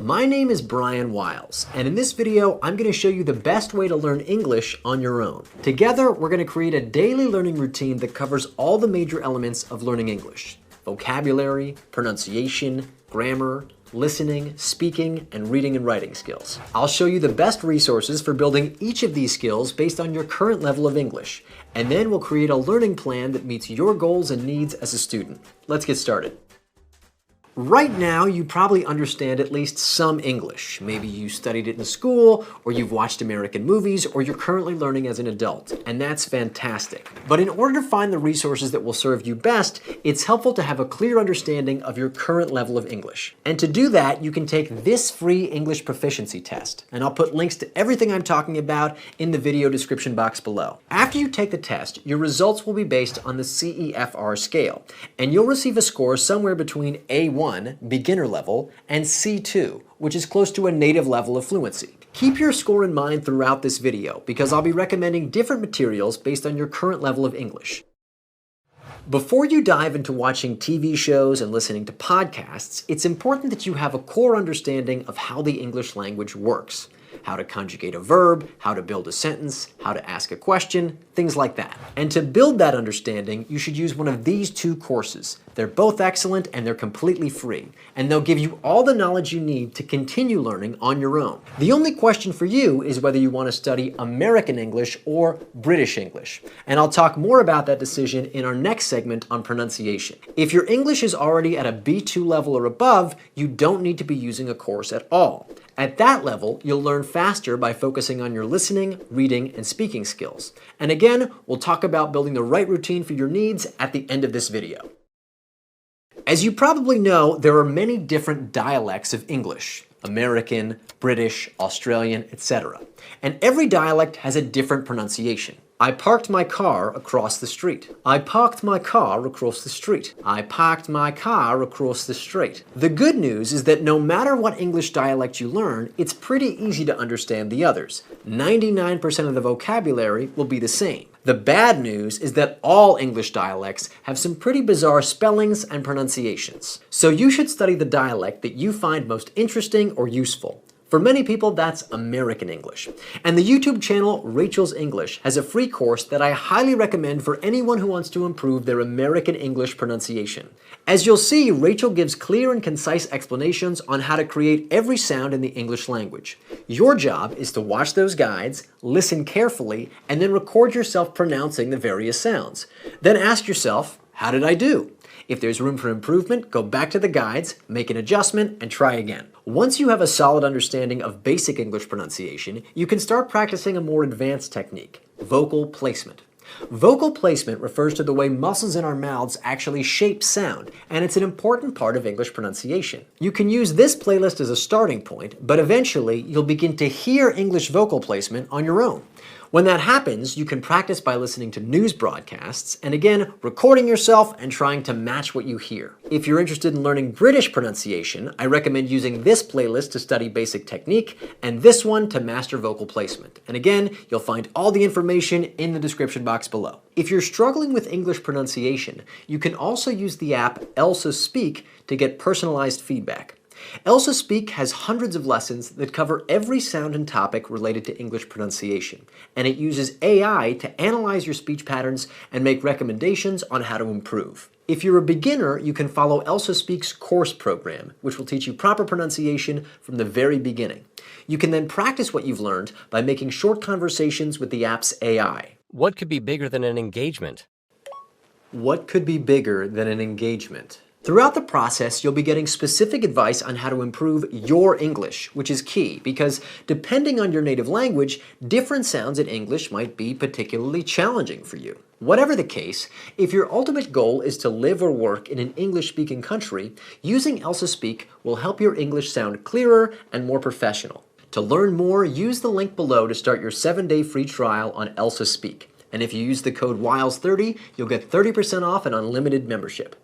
My name is Brian Wiles, and in this video, I'm going to show you the best way to learn English on your own. Together, we're going to create a daily learning routine that covers all the major elements of learning English: vocabulary, pronunciation, grammar, listening, speaking, and reading and writing skills. I'll show you the best resources for building each of these skills based on your current level of English, and then we'll create a learning plan that meets your goals and needs as a student. Let's get started. Right now, you probably understand at least some English. Maybe you studied it in school, or you've watched American movies, or you're currently learning as an adult, and that's fantastic. But in order to find the resources that will serve you best, it's helpful to have a clear understanding of your current level of English. And to do that, you can take this free English proficiency test, and I'll put links to everything I'm talking about in the video description box below. After you take the test, your results will be based on the CEFR scale, and you'll receive a score somewhere between A1, beginner level, and C2, which is close to a native level of fluency. Keep your score in mind throughout this video because I'll be recommending different materials based on your current level of English. Before you dive into watching TV shows and listening to podcasts, it's important that you have a core understanding of how the English language works. How to conjugate a verb, how to build a sentence, how to ask a question, things like that. And to build that understanding, you should use one of these two courses. They're both excellent and they're completely free, and they'll give you all the knowledge you need to continue learning on your own. The only question for you is whether you want to study American English or British English, and I'll talk more about that decision in our next segment on pronunciation. If your English is already at a B2 level or above, you don't need to be using a course at all. At that level, you'll learn faster by focusing on your listening, reading, and speaking skills. And again, we'll talk about building the right routine for your needs at the end of this video. As you probably know, there are many different dialects of English: American, British, Australian, etc. And every dialect has a different pronunciation. I parked my car across the street. I parked my car across the street. I parked my car across the street. The good news is that no matter what English dialect you learn, it's pretty easy to understand the others. 99% of the vocabulary will be the same. The bad news is that all English dialects have some pretty bizarre spellings and pronunciations. So you should study the dialect that you find most interesting or useful. For many people, that's American English. And the YouTube channel Rachel's English has a free course that I highly recommend for anyone who wants to improve their American English pronunciation. As you'll see, Rachel gives clear and concise explanations on how to create every sound in the English language. Your job is to watch those guides, listen carefully, and then record yourself pronouncing the various sounds. Then ask yourself, how did I do? If there's room for improvement, go back to the guides, make an adjustment, and try again. Once you have a solid understanding of basic English pronunciation, you can start practicing a more advanced technique: vocal placement. Vocal placement refers to the way muscles in our mouths actually shape sound, and it's an important part of English pronunciation. You can use this playlist as a starting point, but eventually you'll begin to hear English vocal placement on your own. When that happens, you can practice by listening to news broadcasts and again, recording yourself and trying to match what you hear. If you're interested in learning British pronunciation, I recommend using this playlist to study basic technique and this one to master vocal placement. And again, you'll find all the information in the description box below. If you're struggling with English pronunciation, you can also use the app Elsa Speak to get personalized feedback. Elsa Speak has hundreds of lessons that cover every sound and topic related to English pronunciation, and it uses AI to analyze your speech patterns and make recommendations on how to improve. If you're a beginner, you can follow Elsa Speak's course program, which will teach you proper pronunciation from the very beginning. You can then practice what you've learned by making short conversations with the app's AI. What could be bigger than an engagement? What could be bigger than an engagement? Throughout the process, you'll be getting specific advice on how to improve your English, which is key because depending on your native language, different sounds in English might be particularly challenging for you. Whatever the case, if your ultimate goal is to live or work in an English-speaking country, using Elsa Speak will help your English sound clearer and more professional. To learn more, use the link below to start your 7-day free trial on Elsa Speak. And if you use the code WILES30, you'll get 30% off an unlimited membership.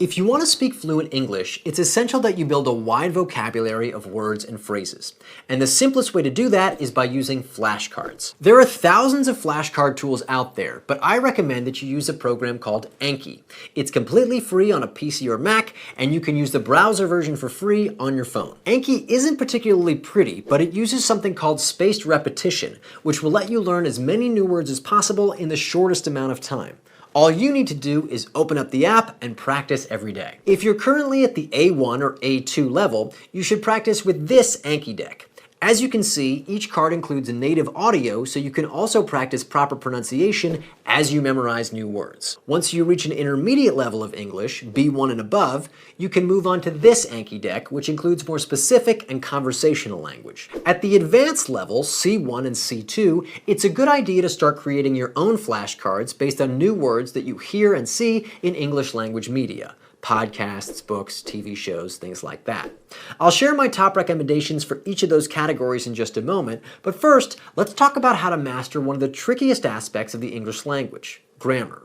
If you want to speak fluent English, it's essential that you build a wide vocabulary of words and phrases. And the simplest way to do that is by using flashcards. There are thousands of flashcard tools out there, but I recommend that you use a program called Anki. It's completely free on a PC or Mac, and you can use the browser version for free on your phone. Anki isn't particularly pretty, but it uses something called spaced repetition, which will let you learn as many new words as possible in the shortest amount of time. All you need to do is open up the app and practice every day. If you're currently at the A1 or A2 level, you should practice with this Anki deck. As you can see, each card includes a native audio, so you can also practice proper pronunciation as you memorize new words. Once you reach an intermediate level of English, B1 and above, you can move on to this Anki deck, which includes more specific and conversational language. At the advanced level, C1 and C2, it's a good idea to start creating your own flashcards based on new words that you hear and see in English language media. Podcasts, books, TV shows, things like that. I'll share my top recommendations for each of those categories in just a moment, but first, let's talk about how to master one of the trickiest aspects of the English language, grammar.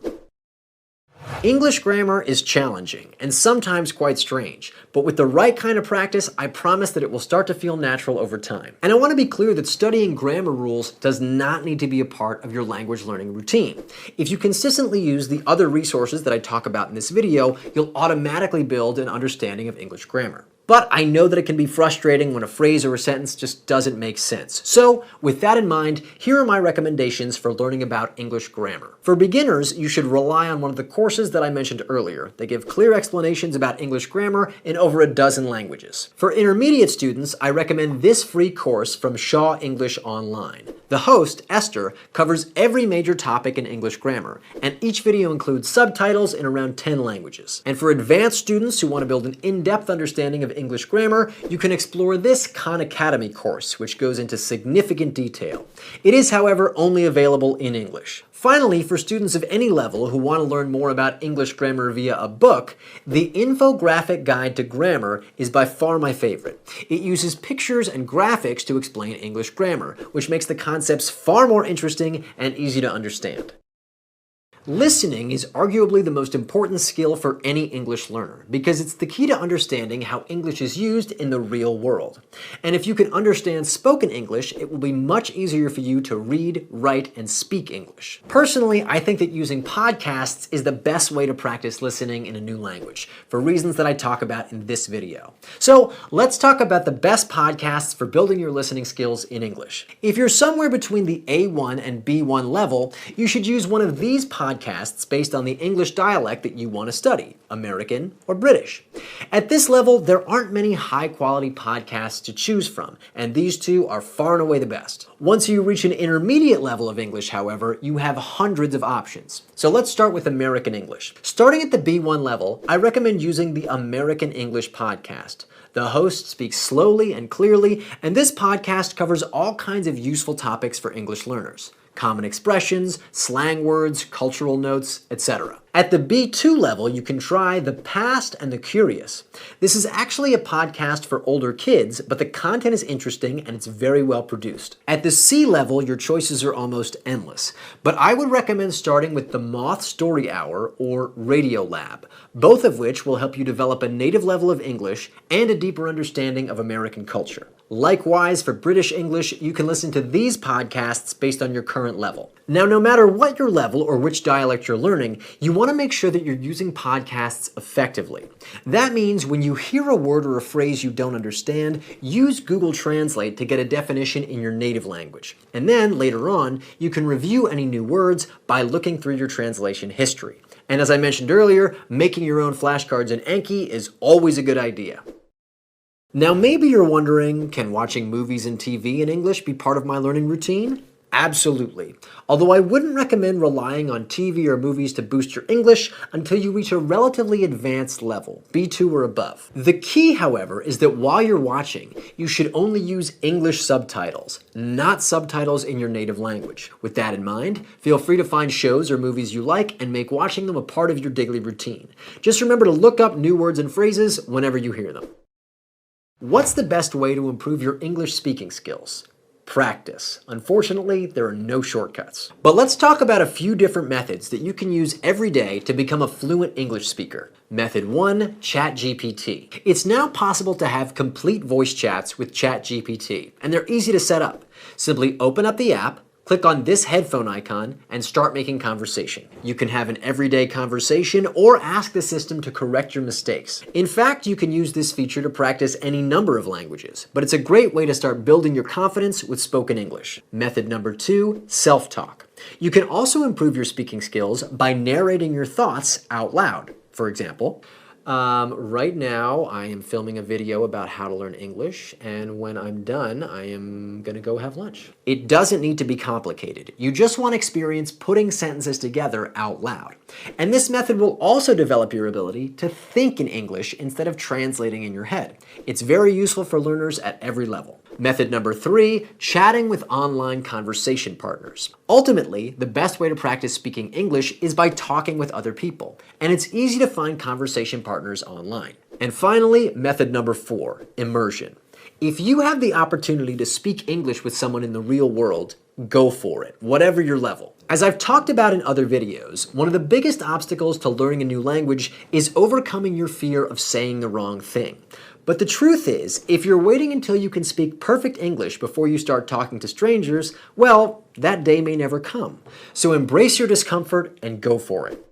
English grammar is challenging and sometimes quite strange, but with the right kind of practice, I promise that it will start to feel natural over time. And I want to be clear that studying grammar rules does not need to be a part of your language learning routine. If you consistently use the other resources that I talk about in this video, you'll automatically build an understanding of English grammar. But I know that it can be frustrating when a phrase or a sentence just doesn't make sense. So, with that in mind, here are my recommendations for learning about English grammar. For beginners, you should rely on one of the courses that I mentioned earlier. They give clear explanations about English grammar in over a dozen languages. For intermediate students, I recommend this free course from Shaw English Online. The host, Esther, covers every major topic in English grammar, and each video includes subtitles in around 10 languages. And for advanced students who want to build an in-depth understanding of English grammar, you can explore this Khan Academy course, which goes into significant detail. It is, however, only available in English. Finally, for students of any level who want to learn more about English grammar via a book, the Infographic Guide to Grammar is by far my favorite. It uses pictures and graphics to explain English grammar, which makes the concepts far more interesting and easy to understand. Listening is arguably the most important skill for any English learner because it's the key to understanding how English is used in the real world. And if you can understand spoken English, it will be much easier for you to read, write, and speak English. Personally, I think that using podcasts is the best way to practice listening in a new language, for reasons that I talk about in this video. So let's talk about the best podcasts for building your listening skills in English. If you're somewhere between the A1 and B1 level, you should use one of these podcasts based on the English dialect that you want to study, American or British. At this level, there aren't many high-quality podcasts to choose from, and these two are far and away the best. Once you reach an intermediate level of English, however, you have hundreds of options. So let's start with American English. Starting at the B1 level, I recommend using the American English podcast. The host speaks slowly and clearly, and this podcast covers all kinds of useful topics for English learners. Common expressions, slang words, cultural notes, etc. At the B2 level, you can try The Past and the Curious. This is actually a podcast for older kids, but the content is interesting and it's very well produced. At the C level, your choices are almost endless, but I would recommend starting with The Moth Story Hour or Radio Lab, both of which will help you develop a native level of English and a deeper understanding of American culture. Likewise, for British English, you can listen to these podcasts based on your current level. Now, no matter what your level or which dialect you're learning, you want to make sure that you're using podcasts effectively. That means when you hear a word or a phrase you don't understand, use Google Translate to get a definition in your native language. And then, later on, you can review any new words by looking through your translation history. And as I mentioned earlier, making your own flashcards in Anki is always a good idea. Now maybe you're wondering, can watching movies and TV in English be part of my learning routine? Absolutely. Although I wouldn't recommend relying on TV or movies to boost your English until you reach a relatively advanced level, B2 or above. The key, however, is that while you're watching, you should only use English subtitles, not subtitles in your native language. With that in mind, feel free to find shows or movies you like and make watching them a part of your daily routine. Just remember to look up new words and phrases whenever you hear them. What's the best way to improve your English speaking skills? Practice. Unfortunately, there are no shortcuts. But let's talk about a few different methods that you can use every day to become a fluent English speaker. Method 1, ChatGPT. It's now possible to have complete voice chats with ChatGPT, and they're easy to set up. Simply open up the app, click on this headphone icon, and start making conversation. You can have an everyday conversation or ask the system to correct your mistakes. In fact, you can use this feature to practice any number of languages, but it's a great way to start building your confidence with spoken English. Method number 2, self-talk. You can also improve your speaking skills by narrating your thoughts out loud. For example, right now I am filming a video about how to learn English, and when I'm done, I am gonna go have lunch. It doesn't need to be complicated. You just want experience putting sentences together out loud. And this method will also develop your ability to think in English instead of translating in your head. It's very useful for learners at every level. Method number 3, chatting with online conversation partners. Ultimately, the best way to practice speaking English is by talking with other people, and it's easy to find conversation partners online. And finally, method number 4, immersion. If you have the opportunity to speak English with someone in the real world, go for it, whatever your level. As I've talked about in other videos, one of the biggest obstacles to learning a new language is overcoming your fear of saying the wrong thing. But the truth is, if you're waiting until you can speak perfect English before you start talking to strangers, well, that day may never come. So embrace your discomfort and go for it.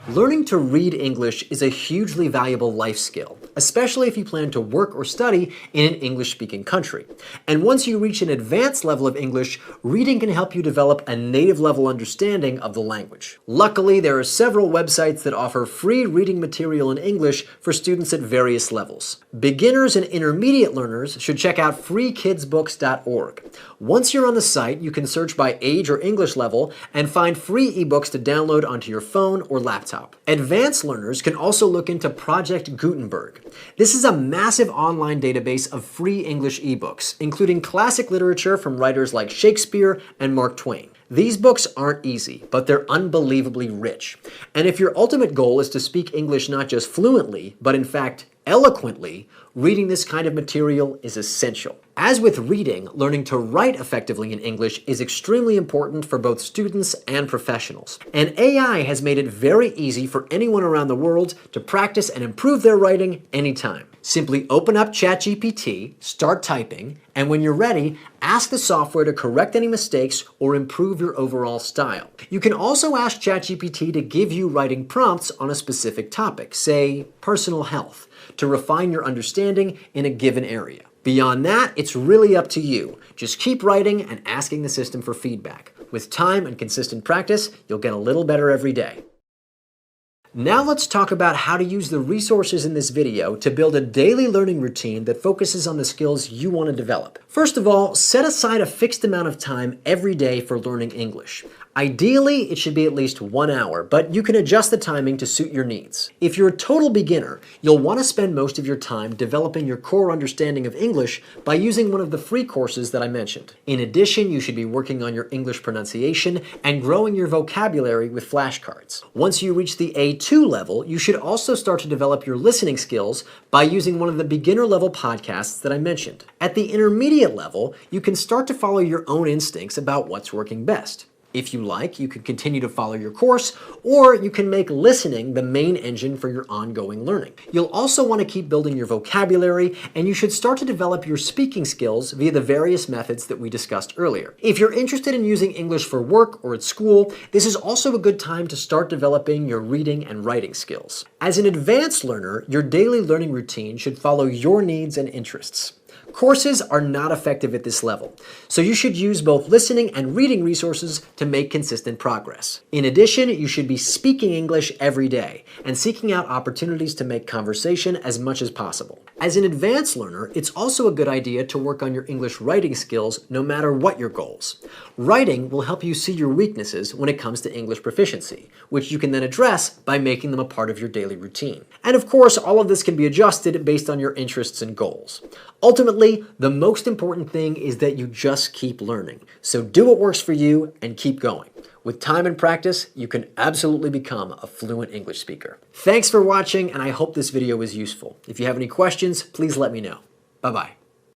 Learning to read English is a hugely valuable life skill, especially if you plan to work or study in an English-speaking country. And once you reach an advanced level of English, reading can help you develop a native-level understanding of the language. Luckily, there are several websites that offer free reading material in English for students at various levels. Beginners and intermediate learners should check out freekidsbooks.org. Once you're on the site, you can search by age or English level and find free ebooks to download onto your phone or laptop. Advanced learners can also look into Project Gutenberg. This is a massive online database of free English ebooks, including classic literature from writers like Shakespeare and Mark Twain. These books aren't easy, but they're unbelievably rich. And if your ultimate goal is to speak English not just fluently, but in fact eloquently, reading this kind of material is essential. As with reading, learning to write effectively in English is extremely important for both students and professionals. And AI has made it very easy for anyone around the world to practice and improve their writing anytime. Simply open up ChatGPT, start typing, and when you're ready, ask the software to correct any mistakes or improve your overall style. You can also ask ChatGPT to give you writing prompts on a specific topic, say personal health, to refine your understanding in a given area. Beyond that, it's really up to you. Just keep writing and asking the system for feedback. With time and consistent practice, you'll get a little better every day. Now let's talk about how to use the resources in this video to build a daily learning routine that focuses on the skills you want to develop. First of all, set aside a fixed amount of time every day for learning English. Ideally, it should be at least 1 hour, but you can adjust the timing to suit your needs. If you're a total beginner, you'll want to spend most of your time developing your core understanding of English by using one of the free courses that I mentioned. In addition, you should be working on your English pronunciation and growing your vocabulary with flashcards. Once you reach the A2 level, you should also start to develop your listening skills by using one of the beginner level podcasts that I mentioned. At the intermediate level, you can start to follow your own instincts about what's working best. If you like, you can continue to follow your course, or you can make listening the main engine for your ongoing learning. You'll also want to keep building your vocabulary, and you should start to develop your speaking skills via the various methods that we discussed earlier. If you're interested in using English for work or at school, this is also a good time to start developing your reading and writing skills. As an advanced learner, your daily learning routine should follow your needs and interests. Courses are not effective at this level, so you should use both listening and reading resources to make consistent progress. In addition, you should be speaking English every day and seeking out opportunities to make conversation as much as possible. As an advanced learner, it's also a good idea to work on your English writing skills no matter what your goals. Writing will help you see your weaknesses when it comes to English proficiency, which you can then address by making them a part of your daily routine. And of course, all of this can be adjusted based on your interests and goals. Ultimately, the most important thing is that you just keep learning. So do what works for you and keep going. With time and practice, you can absolutely become a fluent English speaker. Thanks for watching, and I hope this video was useful. If you have any questions, please let me know. Bye-bye.